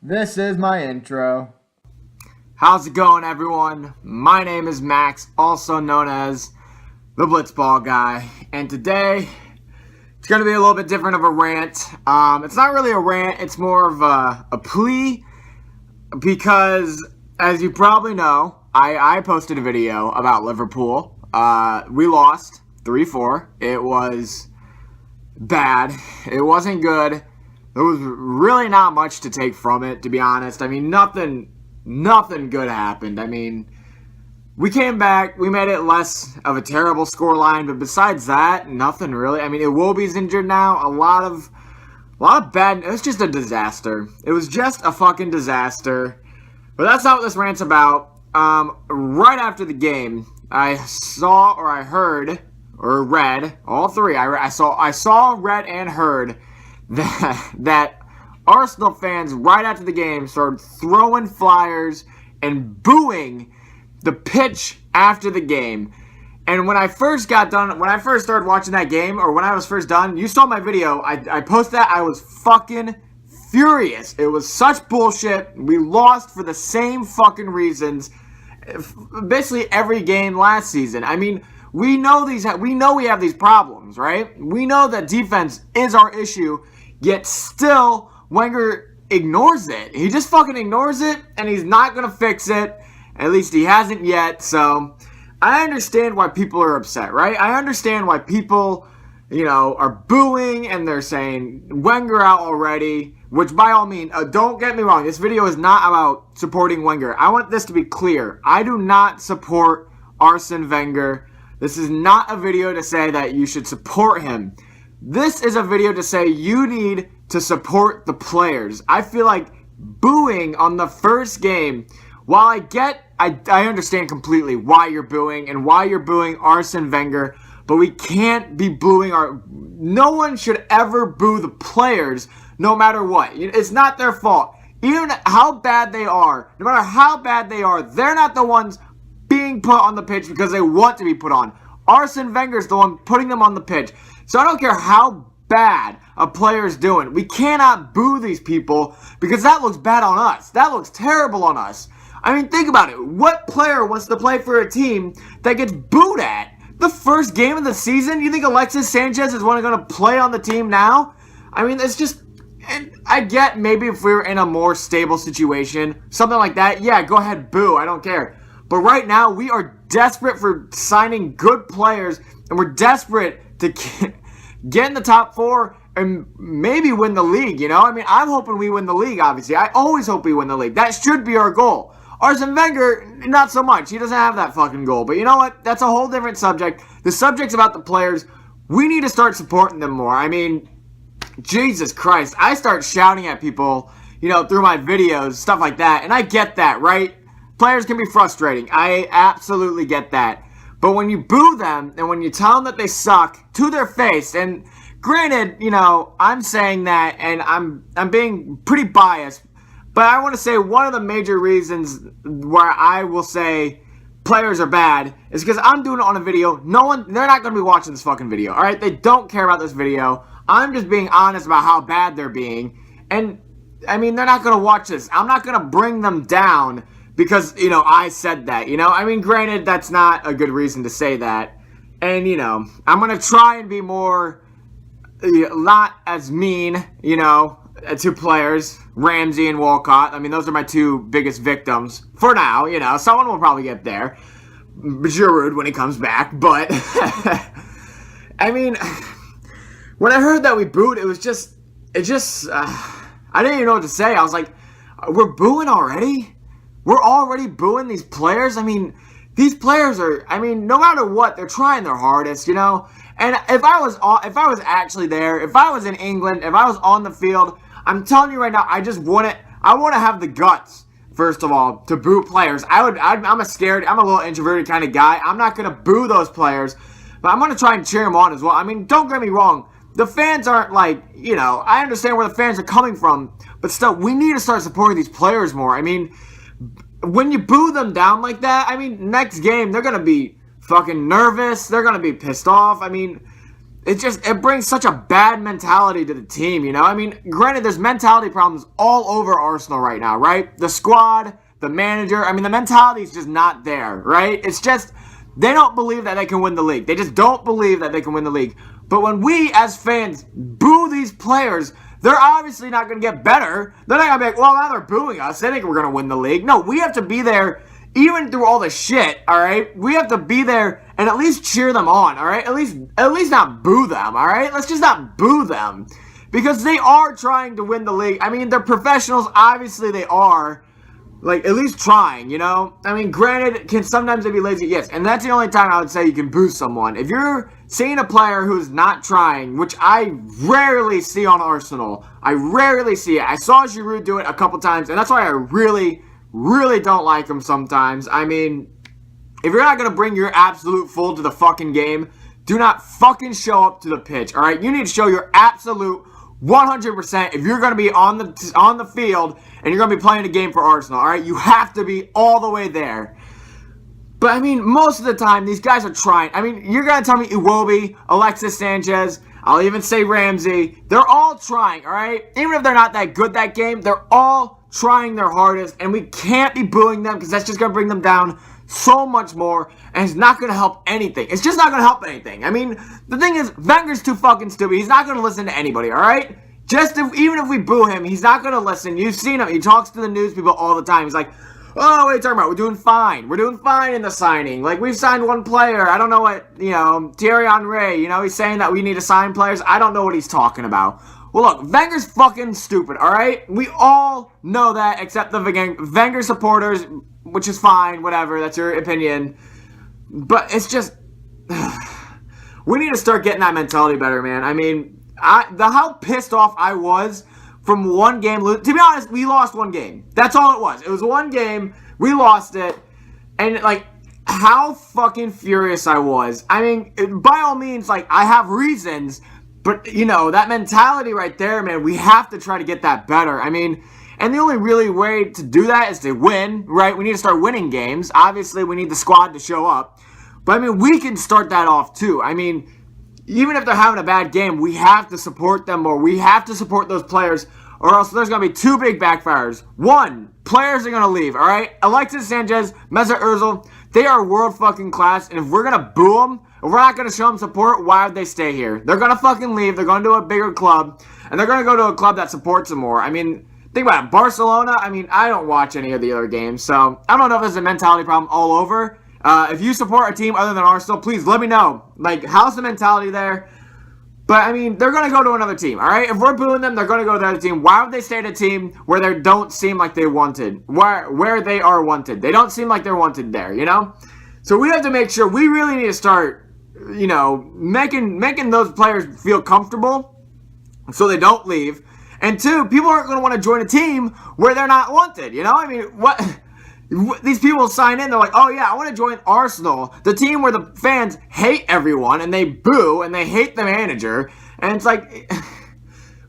This is my intro. How's it going, everyone? My name is Max, also known as TheBlitzballGuy, and today it's going to be a little bit different of a rant. It's not really a rant, it's more of a plea, because as you probably know, I posted a video about Liverpool. We lost 3-4. It was bad. It wasn't good. There was really not much to take from it, to be honest. I mean, nothing good happened. I mean, we came back, we made it less of a terrible scoreline, but besides that, nothing really. I mean, Iwobi's injured now. A lot of bad. It was just a disaster. It was just a fucking disaster. But that's not what this rant's about. Right after the game, I saw or I heard or read all three. I saw, read, and heard that Arsenal fans right after the game started throwing flyers and booing the pitch after the game. And when I first started watching that game, or when I was first done, you saw my video, I posted that, I was fucking furious. It was such bullshit. We lost for the same fucking reasons basically every game last season. I mean, we know we have these problems, right? We know that defense is our issue, yet still Wenger ignores it. He just fucking ignores it, and he's not going to fix it. At least he hasn't yet. So I understand why people are upset, right? I understand why people, are booing and they're saying Wenger out already, which by all means, don't get me wrong. This video is not about supporting Wenger. I want this to be clear. I do not support Arsene Wenger. This is not a video to say that you should support him. This is a video to say you need to support the players. I feel like booing on the first game, while I understand completely why you're booing and why you're booing Arsene Wenger, but we can't be booing no one should ever boo the players no matter what. It's not their fault. Even how bad they are, no matter how bad they are, they're not the ones being put on the pitch because they want to be put on. Arsene Wenger's the one putting them on the pitch. So I don't care how bad a player's doing. We cannot boo these people because that looks bad on us. That looks terrible on us. I mean, think about it. What player wants to play for a team that gets booed at the first game of the season? You think Alexis Sanchez is going to play on the team now? I mean, it's just... And I get maybe if we were in a more stable situation, something like that, yeah, go ahead, boo. I don't care. But right now, we are desperate for signing good players, and we're desperate to get in the top four and maybe win the league, I mean, I'm hoping we win the league, obviously. I always hope we win the league. That should be our goal. Arsene Wenger, not so much. He doesn't have that fucking goal. But you know what? That's a whole different subject. The subject's about the players. We need to start supporting them more. I mean, Jesus Christ. I start shouting at people, through my videos, stuff like that. And I get that, right? Players can be frustrating. I absolutely get that. But when you boo them and when you tell them that they suck to their face, and granted, I'm saying that and I'm being pretty biased, but I want to say one of the major reasons where I will say players are bad is because I'm doing it on a video. They're not going to be watching this fucking video, all right? They don't care about this video. I'm just being honest about how bad they're being. And, I mean, they're not going to watch this. I'm not going to bring them down because, I said that, I mean, granted, that's not a good reason to say that. And, I'm going to try and be more, not as mean, to players, Ramsey and Walcott. I mean, those are my two biggest victims for now, Someone will probably get there. Giroud when he comes back. But, I mean, when I heard that we booed, I didn't even know what to say. I was like, we're booing already? We're already booing these players? I mean, these players are, no matter what, they're trying their hardest, And if I was actually there, if I was in England, if I was on the field, I'm telling you right now, I want to have the guts, first of all, to boo players. I'm a little introverted kind of guy. I'm not going to boo those players, but I'm going to try and cheer them on as well. I mean, don't get me wrong. The fans aren't like, I understand where the fans are coming from, but still, we need to start supporting these players more. I mean, when you boo them down like that, next game, they're going to be fucking nervous. They're going to be pissed off. I mean, it brings such a bad mentality to the team, you know? I mean, granted, there's mentality problems all over Arsenal right now, right? The squad, the manager, I mean, the mentality is just not there, right? It's just, they don't believe that they can win the league. They just don't believe that they can win the league. But when we, as fans, boo these players, they're obviously not going to get better. They're not going to be like, well, now they're booing us. They think we're going to win the league. No, we have to be there even through all the shit, all right? We have to be there and at least cheer them on, all right? At least not boo them, all right? Let's just not boo them because they are trying to win the league. I mean, they're professionals. Obviously, they are, like, at least trying, you know? I mean, granted, can sometimes they be lazy? Yes, and that's the only time I would say you can boo someone. If you're seeing a player who's not trying, which I rarely see on Arsenal, I rarely see it. I saw Giroud do it a couple times, and that's why I really don't like him sometimes. I mean, if you're not going to bring your absolute full to the fucking game, do not fucking show up to the pitch, all right? You need to show your absolute 100% if you're going to be on the field and you're going to be playing a game for Arsenal, all right? You have to be all the way there. But, I mean, most of the time, these guys are trying. I mean, you're going to tell me Iwobi, Alexis Sanchez, I'll even say Ramsey, they're all trying, all right? Even if they're not that good that game, they're all trying their hardest, and we can't be booing them because that's just going to bring them down so much more, and it's not going to help anything. It's just not going to help anything. I mean, the thing is, Wenger's too fucking stupid. He's not going to listen to anybody, all right? Even if we boo him, he's not going to listen. You've seen him. He talks to the news people all the time. He's like, oh, what are you talking about? We're doing fine. We're doing fine in the signing. Like, we've signed one player. I don't know what, you know, Thierry Henry, you know, he's saying that we need to sign players. I don't know what he's talking about. Well, look, Wenger's fucking stupid, all right? We all know that, except the Wenger supporters, which is fine, whatever. That's your opinion. But it's just, we need to start getting that mentality better, man. I mean, how pissed off I was from one game. To be honest, we lost one game. That's all it was. It was one game. We lost it. And, like, how fucking furious I was. I mean, by all means, like, I have reasons. But, you know, that mentality right there, man, we have to try to get that better. I mean, and the only really way to do that is to win, right? We need to start winning games. Obviously, we need the squad to show up. But, I mean, we can start that off, too. I mean, even if they're having a bad game, we have to support them more. We have to support those players, or else there's going to be two big backfires. One, players are going to leave, all right? Alexis Sanchez, Mesut Ozil, they are world fucking class, and if we're going to boo them, if we're not going to show them support, why would they stay here? They're going to fucking leave. They're going to a bigger club, and they're going to go to a club that supports them more. I mean, think about it. Barcelona, I mean, I don't watch any of the other games, so I don't know if there's a mentality problem all over. If you support a team other than Arsenal, please let me know. Like, how's the mentality there? But, I mean, they're going to go to another team, all right? If we're booing them, they're going to go to the other team. Why would they stay at a team where they don't seem like they wanted? Where they are wanted. They don't seem like they're wanted there, you know? So we have to make sure, we really need to start, you know, making those players feel comfortable so they don't leave. And two, people aren't going to want to join a team where they're not wanted, you know? I mean, what... These people sign in, they're like, oh yeah, I want to join Arsenal, the team where the fans hate everyone, and they boo, and they hate the manager, and it's like,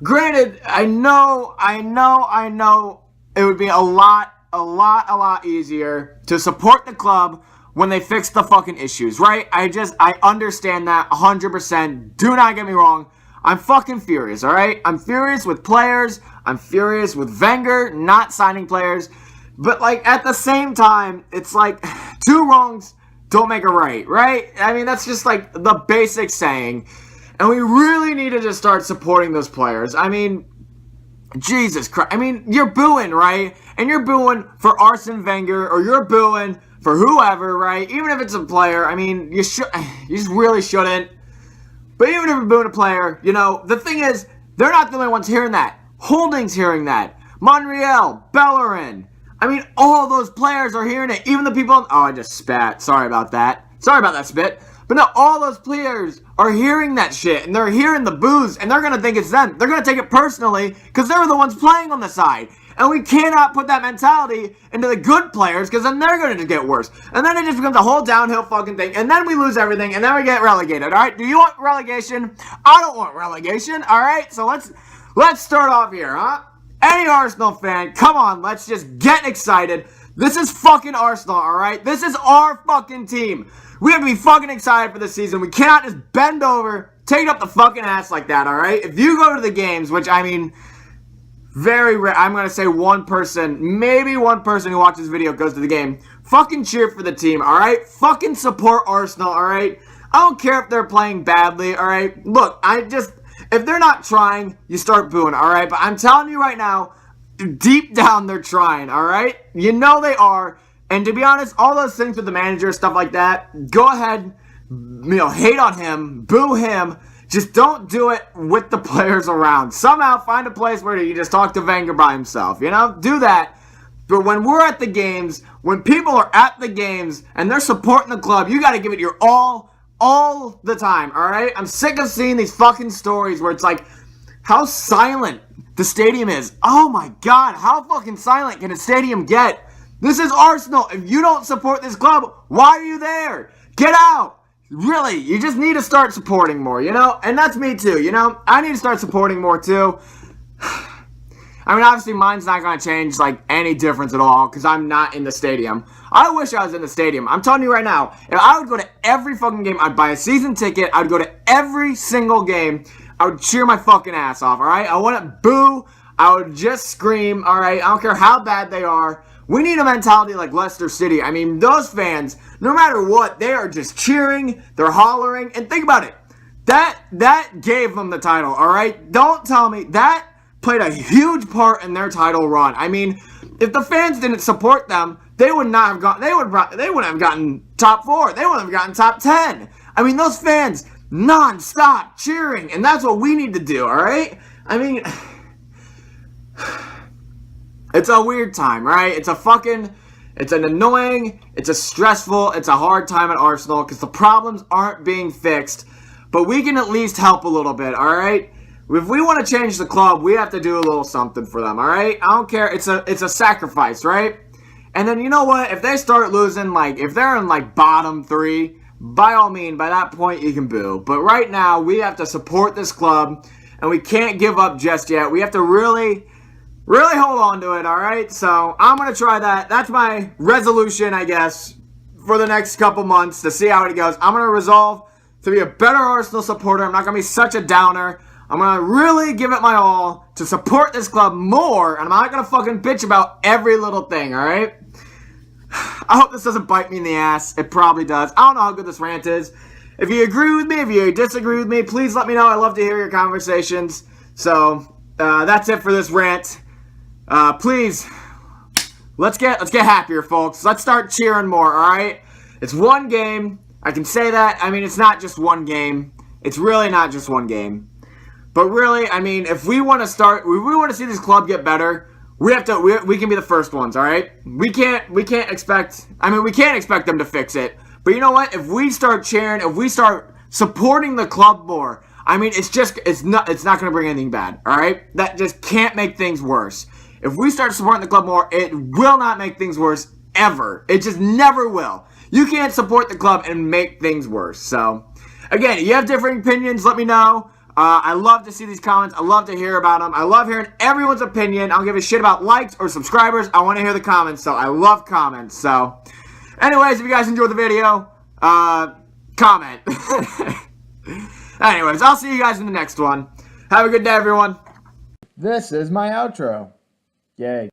granted, I know, it would be a lot easier to support the club when they fix the fucking issues, right? I understand that 100%, do not get me wrong, I'm fucking furious, alright? I'm furious with players, I'm furious with Wenger not signing players. But, like, at the same time, it's like, two wrongs don't make a right? I mean, that's just, like, the basic saying. And we really need to just start supporting those players. I mean, Jesus Christ. I mean, you're booing, right? And you're booing for Arsene Wenger, or you're booing for whoever, right? Even if it's a player, I mean, you just really shouldn't. But even if you're booing a player, you know, the thing is, they're not the only ones hearing that. Holding's hearing that. Monreal, Bellerin. I mean, all those players are hearing it. Even the people... Oh, I just spat. Sorry about that. Sorry about that spit. But no, all those players are hearing that shit. And they're hearing the boos. And they're going to think it's them. They're going to take it personally. Because they're the ones playing on the side. And we cannot put that mentality into the good players. Because then they're going to just get worse. And then it just becomes a whole downhill fucking thing. And then we lose everything. And then we get relegated. Alright? Do you want relegation? I don't want relegation. Alright? So let's start off here, huh? Any Arsenal fan, come on, let's just get excited. This is fucking Arsenal, alright? This is our fucking team. We have to be fucking excited for this season. We cannot just bend over, take it up the fucking ass like that, alright? If you go to the games, which I mean, very rare, I'm gonna say one person, maybe one person who watches this video goes to the game, fucking cheer for the team, alright? Fucking support Arsenal, alright? I don't care if they're playing badly, alright? Look, if they're not trying, you start booing, alright? But I'm telling you right now, deep down they're trying, alright? You know they are. And to be honest, all those things with the manager, stuff like that, go ahead, hate on him, boo him. Just don't do it with the players around. Somehow find a place where you just talk to Wenger by himself, do that. But when we're at the games, when people are at the games and they're supporting the club, you got to give it your all the time, alright? I'm sick of seeing these fucking stories where it's like, how silent the stadium is. Oh my god, how fucking silent can a stadium get? This is Arsenal. If you don't support this club, why are you there? Get out. Really, you just need to start supporting more, And that's me too, I need to start supporting more too. I mean, obviously mine's not going to change like any difference at all because I'm not in the stadium. I wish I was in the stadium. I'm telling you right now, if I would go to every fucking game, I'd buy a season ticket, I'd go to every single game, I would cheer my fucking ass off, alright? I wouldn't boo, I would just scream, alright? I don't care how bad they are. We need a mentality like Leicester City. I mean, those fans, no matter what, they are just cheering, they're hollering, and think about it. That gave them the title, alright? Don't tell me, that played a huge part in their title run. I mean, if the fans didn't support them, they would not have gotten, they wouldn't have gotten top 4. They wouldn't have gotten top 10. I mean, those fans non-stop cheering, and that's what we need to do, alright? I mean, it's a weird time, right? It's an annoying, it's a stressful, it's a hard time at Arsenal because the problems aren't being fixed, but we can at least help a little bit, alright? If we want to change the club, we have to do a little something for them, alright? I don't care, it's a sacrifice, right? And then you know what? If they start losing, like, if they're in, like, bottom 3, by all means, by that point, you can boo. But right now, we have to support this club, and we can't give up just yet. We have to really hold on to it, alright? So, I'm going to try that. That's my resolution, I guess, for the next couple months to see how it goes. I'm going to resolve to be a better Arsenal supporter. I'm not going to be such a downer. I'm going to really give it my all to support this club more, and I'm not going to fucking bitch about every little thing, alright? I hope this doesn't bite me in the ass. It probably does. I don't know how good this rant is. If you agree with me, if you disagree with me, please let me know. I love to hear your conversations. So, that's it for this rant. Please, let's get happier, folks. Let's start cheering more, alright? It's one game. I can say that. I mean, it's not just one game. It's really not just one game. But really, I mean, if we want to see this club get better, we can be the first ones, alright? We can't expect them to fix it. But you know what? If we start cheering, if we start supporting the club more, I mean, it's not going to bring anything bad, alright? That just can't make things worse. If we start supporting the club more, it will not make things worse, ever. It just never will. You can't support the club and make things worse. So, again, if you have different opinions, let me know. I love to see these comments. I love to hear about them. I love hearing everyone's opinion. I don't give a shit about likes or subscribers. I want to hear the comments, so I love comments. So, anyways, if you guys enjoyed the video, comment. Anyways, I'll see you guys in the next one. Have a good day, everyone. This is my outro. Yay.